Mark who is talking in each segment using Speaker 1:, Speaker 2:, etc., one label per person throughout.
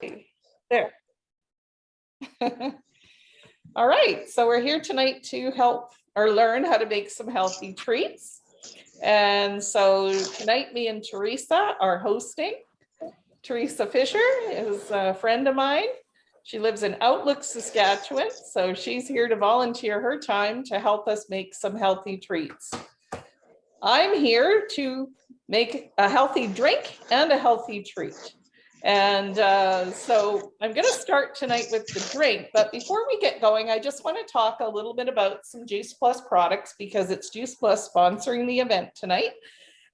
Speaker 1: There. All right, so we're here tonight to help or learn how to make some healthy treats. And so tonight, me and Teresa are hosting. Teresa Fisher is a friend of mine. She lives in Outlook, Saskatchewan. So she's here to volunteer her time to help us make some healthy treats. I'm here to make a healthy drink and a healthy treat. And so I'm going to start tonight with the drink. But before we get going, I just want to talk a little bit about some Juice Plus products because it's Juice Plus sponsoring the event tonight.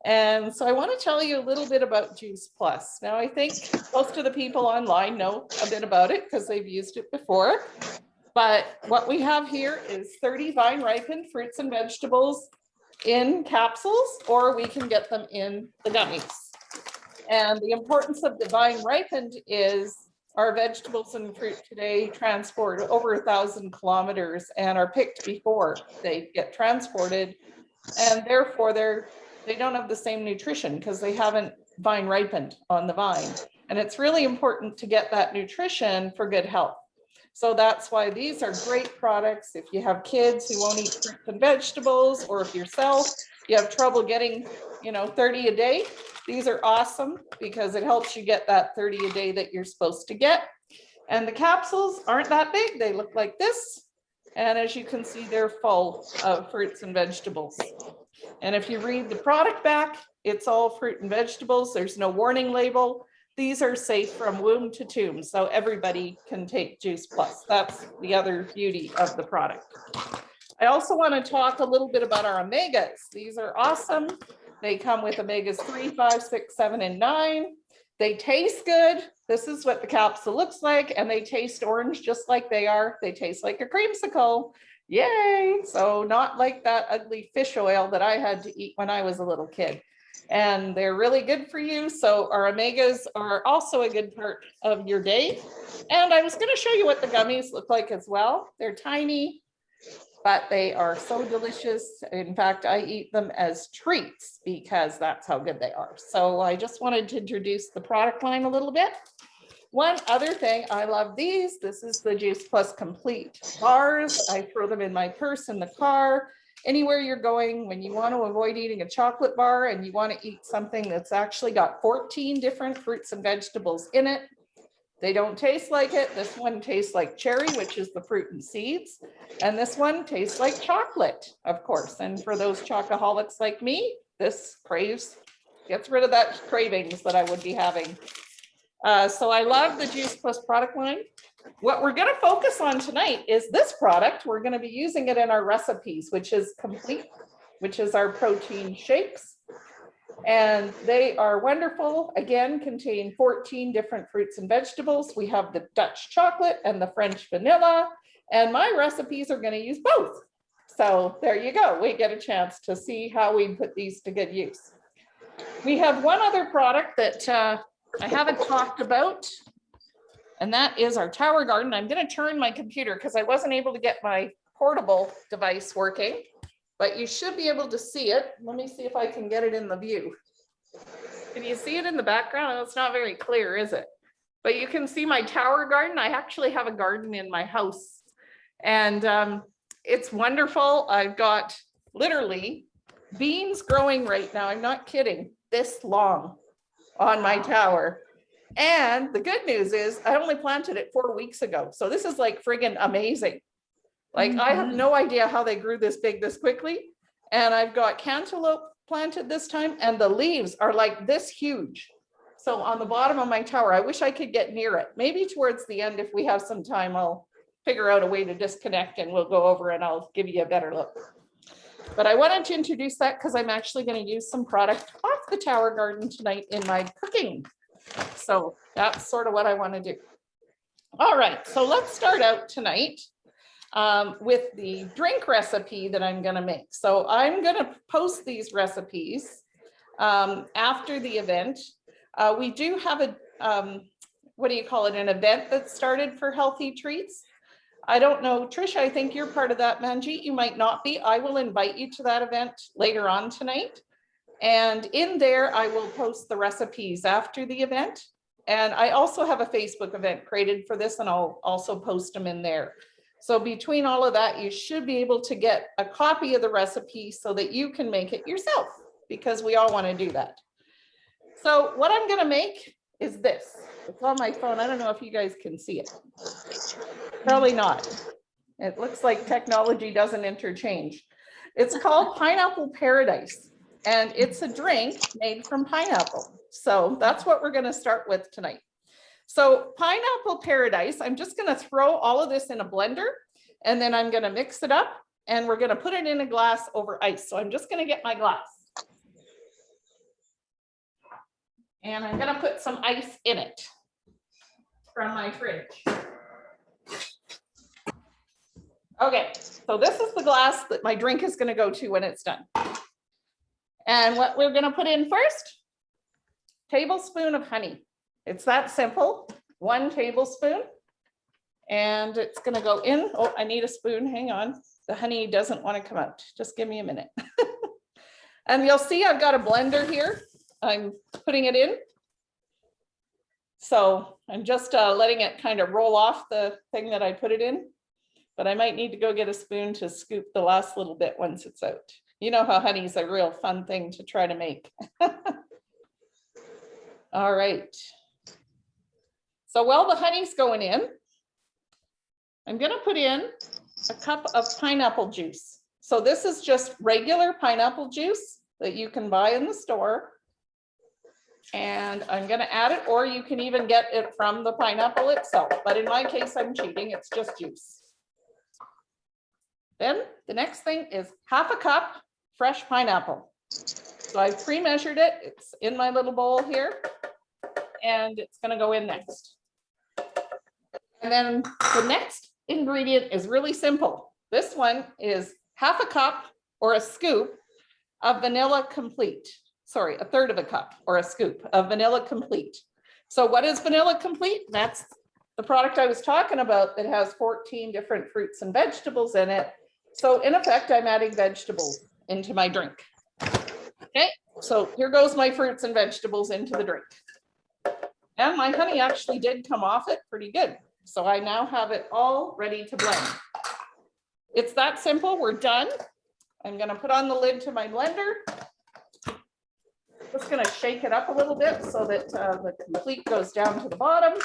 Speaker 1: And so I want to tell you a little bit about Juice Plus. Now, I think most of the people online know a bit about it because they've used it before. But what we have here is 30 vine ripened fruits and vegetables in capsules, or we can get them in the gummies. And the importance of the vine ripened is our vegetables and fruit today transport over 1,000 kilometers and are picked before they get transported. And therefore they don't have the same nutrition because they haven't vine ripened on the vine. And it's really important to get that nutrition for good health. So that's why these are great products. If you have kids who won't eat fruits and vegetables, or if yourself, you have trouble getting, 30 a day, these are awesome because it helps you get that 30 a day that you're supposed to get. And the capsules aren't that big. They look like this. And as you can see, they're full of fruits and vegetables. And if you read the product back, it's all fruit and vegetables. There's no warning label. These are safe from womb to tomb, so everybody can take Juice Plus. That's the other beauty of the product. I also want to talk a little bit about our omegas. These are awesome. They come with omegas 3, 5, 6, 7, and 9. They taste good. This is what the capsule looks like, and they taste orange just like they are. They taste like a creamsicle. Yay! So not like that ugly fish oil that I had to eat when I was a little kid. And they're really good for you. So our omegas are also a good part of your day. And I was going to show you what the gummies look like as well. They're tiny, but they are so delicious. In fact, I eat them as treats because that's how good they are. So I just wanted to introduce the product line a little bit. One other thing, I love these. This is the Juice Plus Complete bars. I throw them in my purse in the car. Anywhere you're going, when you want to avoid eating a chocolate bar and you want to eat something that's actually got 14 different fruits and vegetables in it. They don't taste like it. This one tastes like cherry, which is the fruit and seeds. And this one tastes like chocolate, of course. And for those chocoholics like me, this gets rid of that cravings that I would be having. So I love the Juice Plus product line. What we're going to focus on tonight is this product. We're going to be using it in our recipes, which is Complete, which is our protein shakes. And they are wonderful. Again, contain 14 different fruits and vegetables. We have the Dutch chocolate and the French vanilla. And my recipes are going to use both. So there you go. We get a chance to see how we put these to good use. We have one other product that I haven't talked about, and that is our Tower Garden. I'm going to turn my computer because I wasn't able to get my portable device working, but you should be able to see it. Let me see if I can get it in the view. Can you see it in the background? It's not very clear, is it? But you can see my Tower Garden. I actually have a garden in my house, and it's wonderful. I've got literally beans growing right now. I'm not kidding, this long on my tower. And the good news is I only planted it 4 weeks ago. So this is like friggin' amazing. Like I have no idea how they grew this big this quickly. And I've got cantaloupe planted this time and the leaves are like this huge. So on the bottom of my tower, I wish I could get near it. Maybe towards the end, if we have some time, I'll figure out a way to disconnect and we'll go over and I'll give you a better look. But I wanted to introduce that because I'm actually going to use some product off the Tower Garden tonight in my cooking. So that's sort of what I want to do. All right, so let's start out tonight with the drink recipe that I'm going to make. So I'm going to post these recipes after the event. We do have a, an event that started for healthy treats. I don't know, Trisha, I think you're part of that, Manjeet. You might not be. I will invite you to that event later on tonight. And in there, I will post the recipes after the event. And I also have a Facebook event created for this, and I'll also post them in there. So between all of that, you should be able to get a copy of the recipe so that you can make it yourself, because we all want to do that. So what I'm going to make is this. It's on my phone. I don't know if you guys can see it. Probably not. It looks like technology doesn't interchange. It's called Pineapple Paradise, and it's a drink made from pineapple. So that's what we're going to start with tonight. So Pineapple Paradise, I'm just going to throw all of this in a blender, and then I'm going to mix it up, and we're going to put it in a glass over ice. So I'm just going to get my glass. And I'm going to put some ice in it from my fridge. Okay, so this is the glass that my drink is going to go to when it's done. And what we're going to put in first, tablespoon of honey. It's that simple, 1 tablespoon. And it's going to go in. Oh, I need a spoon. Hang on. The honey doesn't want to come out. Just give me a minute. And you'll see I've got a blender here. I'm putting it in. So I'm just letting it kind of roll off the thing that I put it in. But I might need to go get a spoon to scoop the last little bit once it's out. You know how honey is a real fun thing to try to make. All right. So while the honey's going in, I'm going to put in a cup of pineapple juice. So this is just regular pineapple juice that you can buy in the store. And I'm going to add it, or you can even get it from the pineapple itself. But in my case, I'm cheating. It's just juice. Then the next thing is 1/2 cup fresh pineapple. So I've pre-measured it. It's in my little bowl here, and it's going to go in next. And then the next ingredient is really simple. This one is 1/2 cup or a scoop of Vanilla Complete. Sorry, 1/3 cup or a scoop of Vanilla Complete. So what is Vanilla Complete? That's the product I was talking about that has 14 different fruits and vegetables in it. So in effect, I'm adding vegetables into my drink. Okay, so here goes my fruits and vegetables into the drink. And my honey actually did come off it pretty good. So I now have it all ready to blend. It's that simple, we're done. I'm gonna put on the lid to my blender. Just gonna shake it up a little bit so that the complete goes down to the bottom.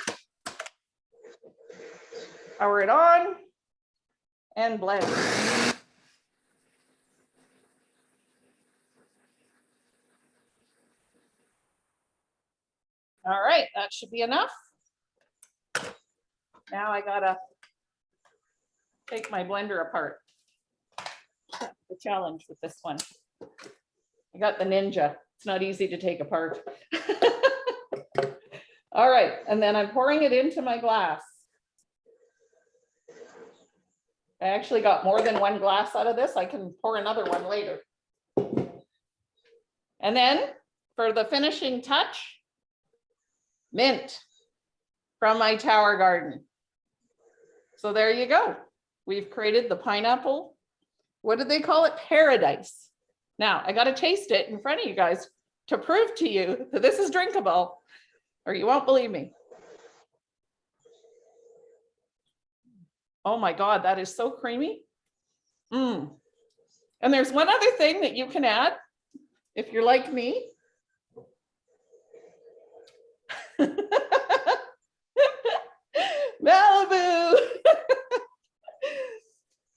Speaker 1: Power it on and blend. All right, that should be enough. Now I gotta take my blender apart. The challenge with this one. I got the Ninja. It's not easy to take apart. All right, and then I'm pouring it into my glass. I actually got more than 1 glass out of this. I can pour another one later. And then for the finishing touch, mint from my tower garden. So there you go. We've created the pineapple. What do they call it? Paradise. Now I got to taste it in front of you guys to prove to you that this is drinkable, or you won't believe me. Oh my God, that is so creamy. And there's one other thing that you can add if you're like me. Malibu.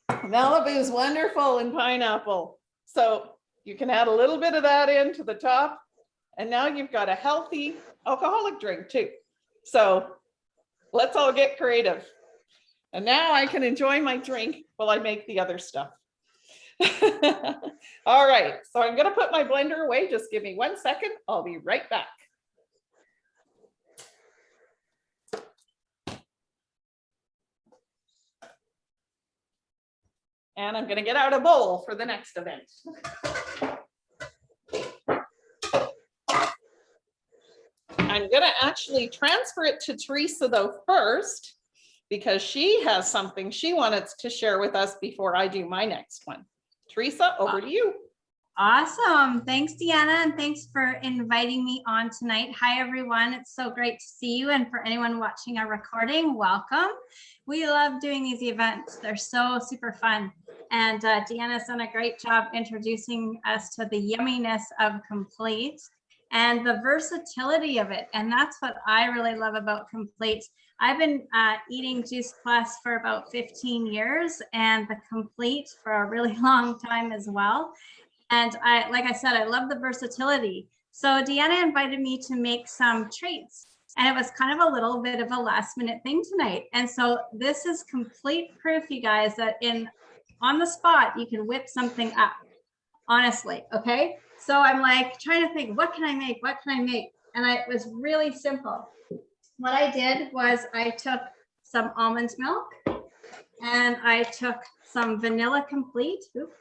Speaker 1: Malibu is wonderful in pineapple. So you can add a little bit of that into the top, and now you've got a healthy alcoholic drink too. So let's all get creative. And now I can enjoy my drink while I make the other stuff. All right, so I'm going to put my blender away. Just give me 1 second. I'll be right back. And I'm going to get out a bowl for the next event. I'm going to actually transfer it to Teresa though first, because she has something she wanted to share with us before I do my next one. Teresa, over to you.
Speaker 2: Awesome. Thanks, Deanna, and thanks for inviting me on tonight. Hi, everyone. It's so great to see you. And for anyone watching our recording, welcome. We love doing these events. They're so super fun. And Deanna's done a great job introducing us to the yumminess of Complete and the versatility of it. And that's what I really love about Complete. I've been eating Juice Plus for about 15 years and the Complete for a really long time as well. And like I said, I love the versatility. So Deanna invited me to make some treats, and it was kind of a little bit of a last minute thing tonight. And so this is complete proof, you guys, that on the spot, you can whip something up, honestly, okay? So I'm like trying to think, what can I make? What can I make? And it was really simple. What I did was I took some almond milk and I took some vanilla complete. Oops,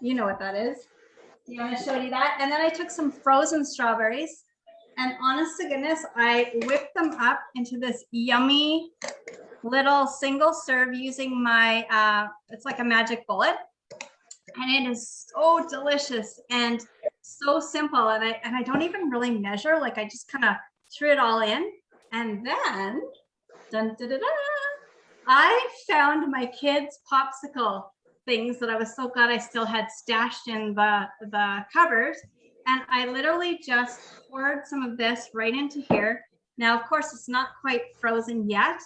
Speaker 2: you know what that is. Do you want to show you that? And then I took some frozen strawberries, and honest to goodness, I whipped them up into this yummy little single serve using my, it's like a magic bullet. And it is so delicious and so simple. And I don't even really measure, like I just kind of threw it all in. And then, dun, dun, dun, dun, I found my kids' popsicle things that I was so glad I still had stashed in the cupboard. And I literally just poured some of this right into here. Now, of course, it's not quite frozen yet,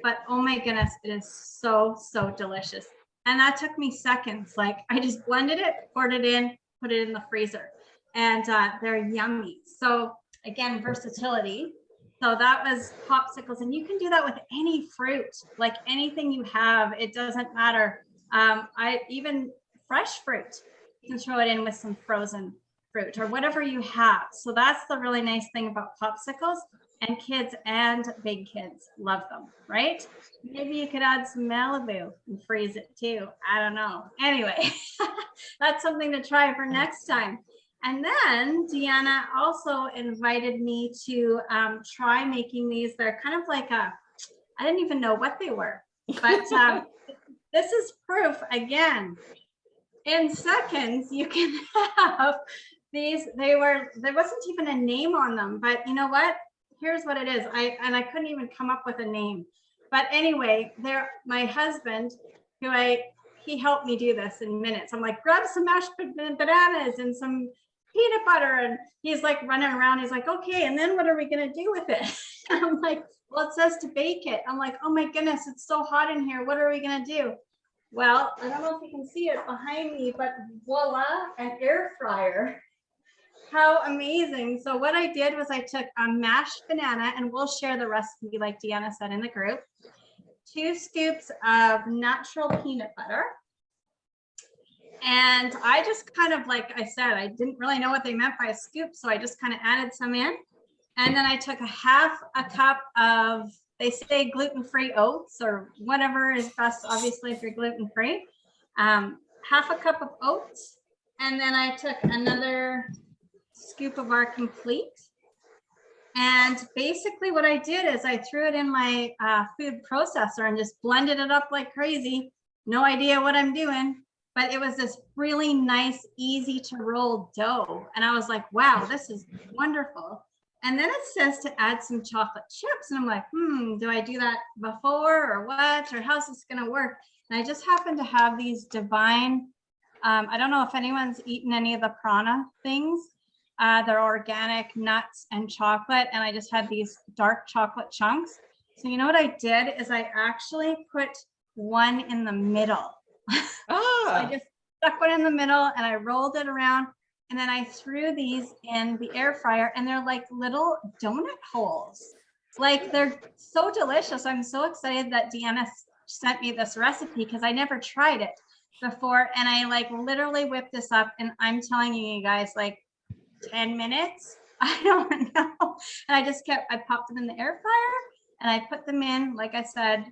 Speaker 2: but oh my goodness, it is so, so delicious. And that took me seconds. Like I just blended it, poured it in, put it in the freezer, and they're yummy. So again, versatility. So that was popsicles, and you can do that with any fruit, like anything you have, it doesn't matter. I even fresh fruit, you can throw it in with some frozen fruit or whatever you have. So that's the really nice thing about popsicles, and kids and big kids love them, right? Maybe you could add some Malibu and freeze it too. I don't know. Anyway, that's something to try for next time. And then Deanna also invited me to try making these. They're kind of like I didn't even know what they were, but this is proof again. In seconds, you can have these. There wasn't even a name on them, but you know what? Here's what it is. I couldn't even come up with a name. But anyway, my husband, he helped me do this in minutes. I'm like, grab some mashed bananas and some peanut butter, and he's like running around. He's like, okay, and then what are we gonna do with it? I'm like, well, it says to bake it. I'm like, oh my goodness, it's so hot in here. What are we gonna do? Well, I don't know if you can see it behind me, but voila, an air fryer. How amazing. So what I did was I took a mashed banana, and we'll share the recipe like Deanna said in the group. 2 scoops of natural peanut butter. And I just kind of, like I said, I didn't really know what they meant by a scoop, so I just kind of added some in. And then I took a half a cup of, they say gluten-free oats or whatever is best, obviously, if you're gluten-free. Half a cup of oats. And then I took another scoop of our Complete. And basically what I did is I threw it in my food processor and just blended it up like crazy. No idea what I'm doing. But it was this really nice, easy to roll dough. And I was like, wow, this is wonderful. And then it says to add some chocolate chips. And I'm like, do I do that before or what? Or how's this going to work? And I just happen to have these divine, I don't know if anyone's eaten any of the Prana things. They're organic nuts and chocolate. And I just had these dark chocolate chunks. So you know what I did is I actually put one in the middle. So I just stuck one in the middle and I rolled it around, and then I threw these in the air fryer, and they're like little donut holes. Like they're so delicious. I'm so excited that Deanna sent me this recipe because I never tried it before. And I like literally whipped this up, and I'm telling you guys, like 10 minutes, I don't know. And I popped them in the air fryer and I put them in, like I said,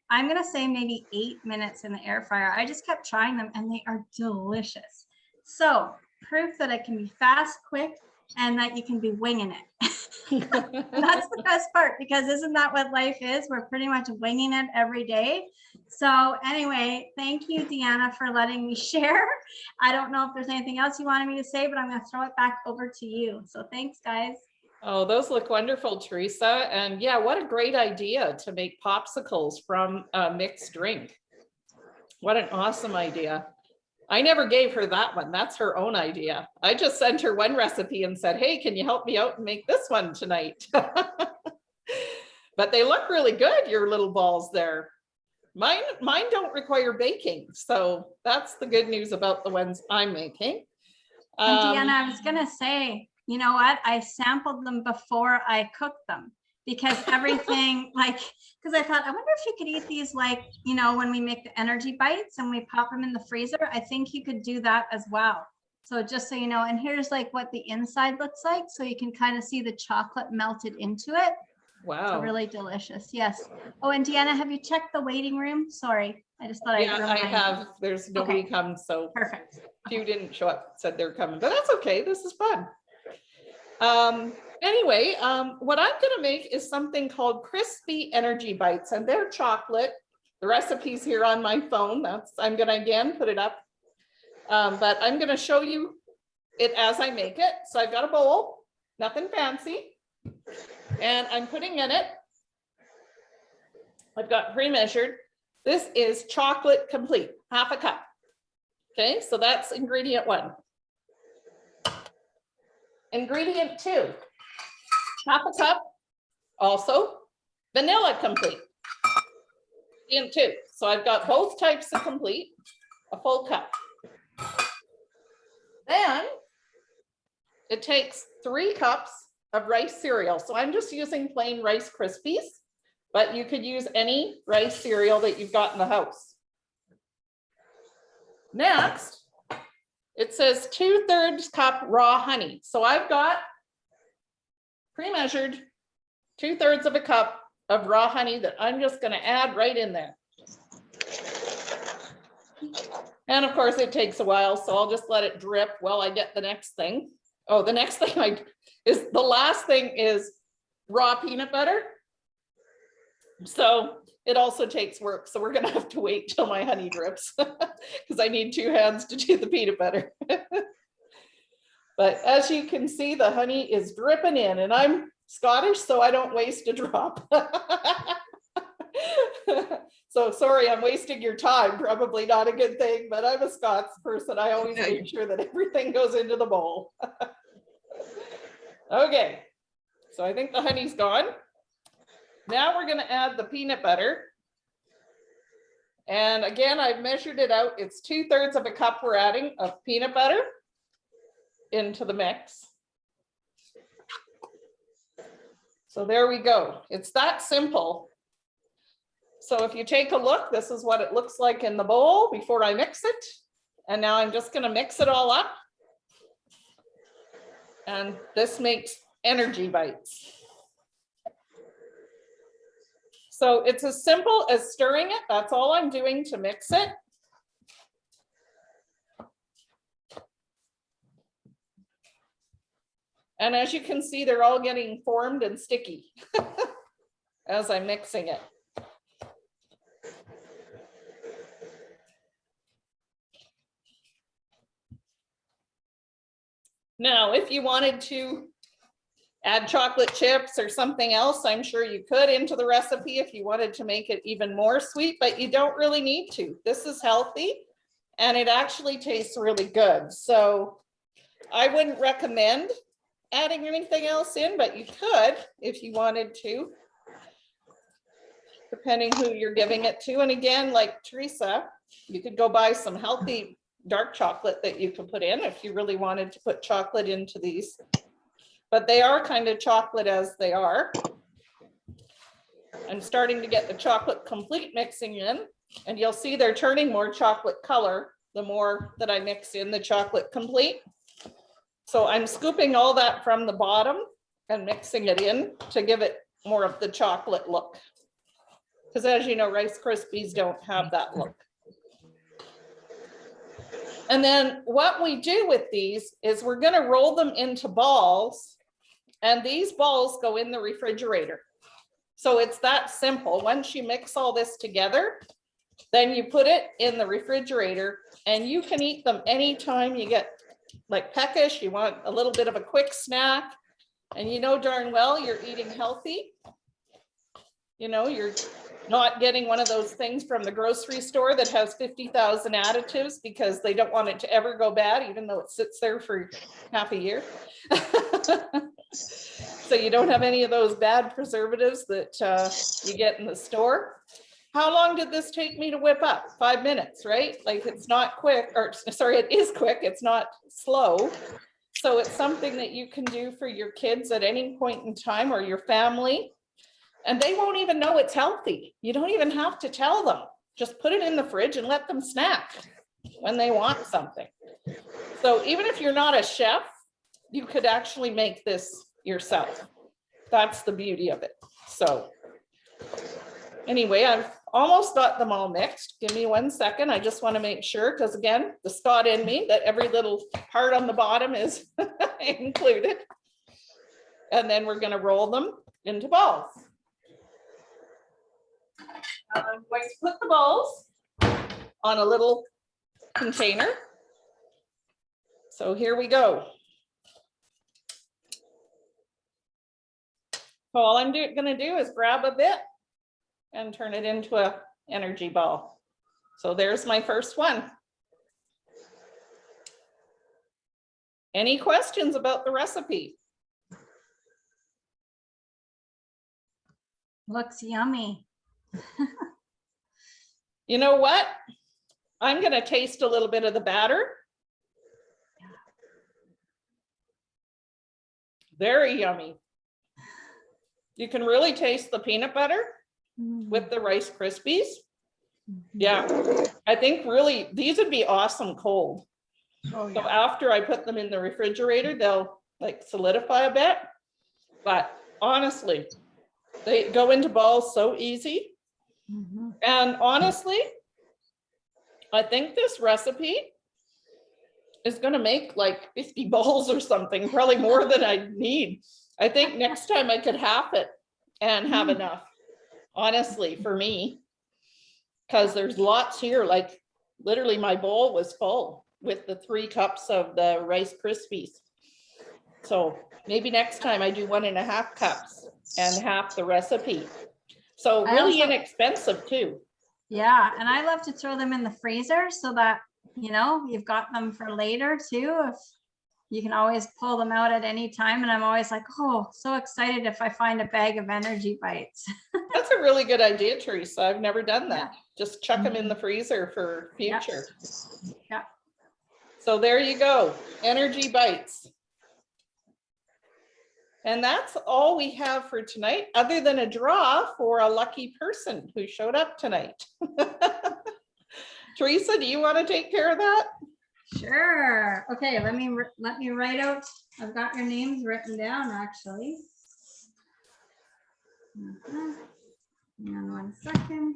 Speaker 2: I'm going to say maybe 8 minutes in the air fryer. I just kept trying them, and they are delicious. So proof that it can be fast, quick, and that you can be winging it. That's the best part, because isn't that what life is? We're pretty much winging it every day. So anyway, thank you, Deanna, for letting me share. I don't know if there's anything else you wanted me to say, but I'm going to throw it back over to you. So thanks, guys.
Speaker 1: Oh, those look wonderful, Teresa. And yeah, what a great idea to make popsicles from a mixed drink. What an awesome idea. I never gave her that one. That's her own idea. I just sent her one recipe and said, hey, can you help me out and make this one tonight? But they look really good, your little balls there. Mine don't require baking. So that's the good news about the ones I'm making.
Speaker 2: And Deanna, I was going to say, you know what? I sampled them before I cooked them because everything because I thought, I wonder if you could eat these when we make the energy bites and we pop them in the freezer. I think you could do that as well. So just so you know, and here's what the inside looks like. So you can kind of see the chocolate melted into it.
Speaker 1: Wow.
Speaker 2: So really delicious. Yes. Oh, and Deanna, have you checked the waiting room? Sorry. I just thought
Speaker 1: Yeah, I have. There's nobody come. So
Speaker 2: perfect.
Speaker 1: Few didn't show up, said they're coming, but that's okay. This is fun. Anyway, what I'm going to make is something called crispy energy bites, and they're chocolate. The recipe's here on my phone. I'm going to again put it up, but I'm going to show you it as I make it. So I've got a bowl, nothing fancy, and I'm putting in it. I've got pre-measured. This is chocolate complete, half a cup. Okay, so that's ingredient 1. Ingredient 2, half a cup, also vanilla complete. Ingredient 2, so I've got both types of complete, a full cup. Then it takes 3 cups of rice cereal. So I'm just using plain Rice Krispies, but you could use any rice cereal that you've got in the house. Next, it says 2/3 cup raw honey. So I've got pre-measured 2/3 of a cup of raw honey that I'm just going to add right in there. And of course it takes a while, so I'll just let it drip while I get the next thing. Oh, the next thing the last thing is raw peanut butter. So it also takes work. So we're going to have to wait till my honey drips because I need 2 hands to do the peanut butter. But as you can see, the honey is dripping in, and I'm Scottish, so I don't waste a drop. So sorry, I'm wasting your time. Probably not a good thing, but I'm a Scots person. I always make sure that everything goes into the bowl. Okay, so I think the honey's gone. Now we're going to add the peanut butter. And again, I've measured it out. It's 2/3 of a cup we're adding of peanut butter into the mix. So there we go. It's that simple. So if you take a look, this is what it looks like in the bowl before I mix it. And now I'm just going to mix it all up. And this makes energy bites. So it's as simple as stirring it. That's all I'm doing to mix it. And as you can see, they're all getting formed and sticky as I'm mixing it. Now, if you wanted to add chocolate chips or something else, I'm sure you could into the recipe if you wanted to make it even more sweet, but you don't really need to. This is healthy and it actually tastes really good. So I wouldn't recommend adding anything else in, but you could if you wanted to, depending who you're giving it to. And again, like Teresa, you could go buy some healthy dark chocolate that you could put in if you really wanted to put chocolate into these. But they are kind of chocolate as they are. I'm starting to get the chocolate complete mixing in, and you'll see they're turning more chocolate color the more that I mix in the chocolate complete. So I'm scooping all that from the bottom and mixing it in to give it more of the chocolate look. Because as you know, Rice Krispies don't have that look. And then what we do with these is we're going to roll them into balls, and these balls go in the refrigerator. So it's that simple. Once you mix all this together, Then you put it in the refrigerator and you can eat them anytime you get like peckish, you want a little bit of a quick snack, and you know darn well you're eating healthy. You know, you're not getting one of those things from the grocery store that has 50,000 additives because they don't want it to ever go bad, even though it sits there for half a year. So you don't have any of those bad preservatives that you get in the store. How long did this take me to whip up? 5 minutes, right? Like it's not quick, or sorry, it is quick. It's not slow. So it's something that you can do for your kids at any point in time, or your family. And they won't even know it's healthy. You don't even have to tell them. Just put it in the fridge and let them snack when they want something. So even if you're not a chef, you could actually make this yourself. That's the beauty of it. So anyway, I've almost got them all mixed. Give me 1 second. I just want to make sure, because again, the Scot in me, that every little part on the bottom is included. And then we're going to roll them into balls. I'm going to put the balls on a little container. So here we go. So all I'm going to do is grab a bit and turn it into an energy ball. So there's my first one. Any questions about the recipe?
Speaker 2: Looks yummy.
Speaker 1: You know what? I'm going to taste a little bit of the batter. Very yummy. You can really taste the peanut butter with the Rice Krispies. Yeah, I think really these would be awesome cold.
Speaker 2: Oh,
Speaker 1: So after I put them in the refrigerator, they'll like solidify a bit. But honestly, they go into balls so easy. And honestly, I think this recipe is going to make like 50 balls or something, probably more than I need. I think next time I could half it and have enough, honestly, for me, because there's lots here. Like literally my bowl was full with the 3 cups of the Rice Krispies. So maybe next time I do 1.5 cups and half the recipe. So really inexpensive too.
Speaker 2: Yeah, and I love to throw them in the freezer so that, you know, you've got them for later too. If you can always pull them out at any time. And I'm always like, oh, so excited if I find a bag of Energy Bites.
Speaker 1: That's a really good idea, Teresa. I've never done that. Just chuck them in the freezer for future.
Speaker 2: Yeah.
Speaker 1: So there you go, Energy Bites. And that's all we have for tonight, other than a draw for a lucky person who showed up tonight. Teresa, do you want to take care of that?
Speaker 2: Sure. Okay, let me write out. I've got your names written down actually. Hang on 1 second.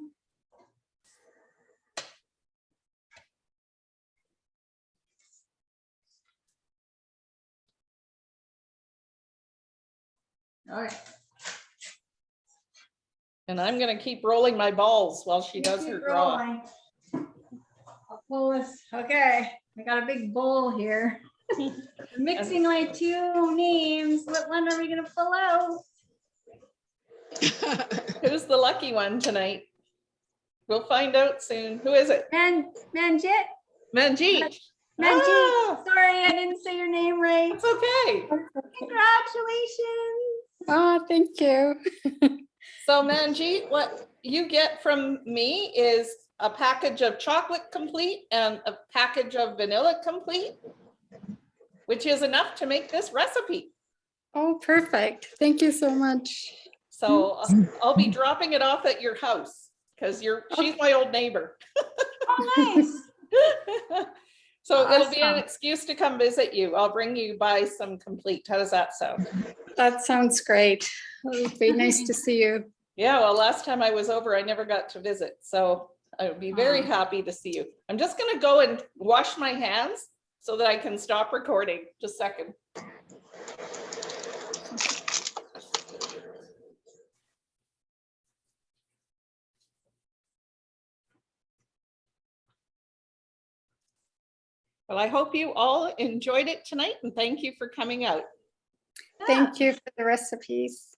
Speaker 2: All right.
Speaker 1: And I'm going to keep rolling my balls while she does her draw.
Speaker 2: I'll pull this. Okay, I got a big bowl here. Mixing my 2 names. What one are we going to pull out?
Speaker 1: Who's the lucky one tonight? We'll find out soon. Who is it?
Speaker 2: Manjit.
Speaker 1: Manjeet.
Speaker 2: Manjeet.
Speaker 1: Ah,
Speaker 2: Sorry, I didn't say your name right.
Speaker 1: it's okay.
Speaker 2: Congratulations.
Speaker 3: Oh, thank you.
Speaker 1: So Manjeet, what you get from me is a package of chocolate complete and a package of vanilla complete, which is enough to make this recipe.
Speaker 3: Oh, perfect. Thank you so much.
Speaker 1: So I'll be dropping it off at your house because she's my old neighbor.
Speaker 2: Oh, nice.
Speaker 1: So it'll be an
Speaker 2: Awesome.
Speaker 1: excuse to come visit you. I'll bring you by some complete. How does that sound?
Speaker 3: That sounds great. It would be nice to see you.
Speaker 1: Yeah, well, last time I was over, I never got to visit. So I would be very happy to see you. I'm just going to go and wash my hands so that I can stop recording. Just a second. Well, I hope you all enjoyed it tonight and thank you for coming out.
Speaker 3: Thank you for the recipes.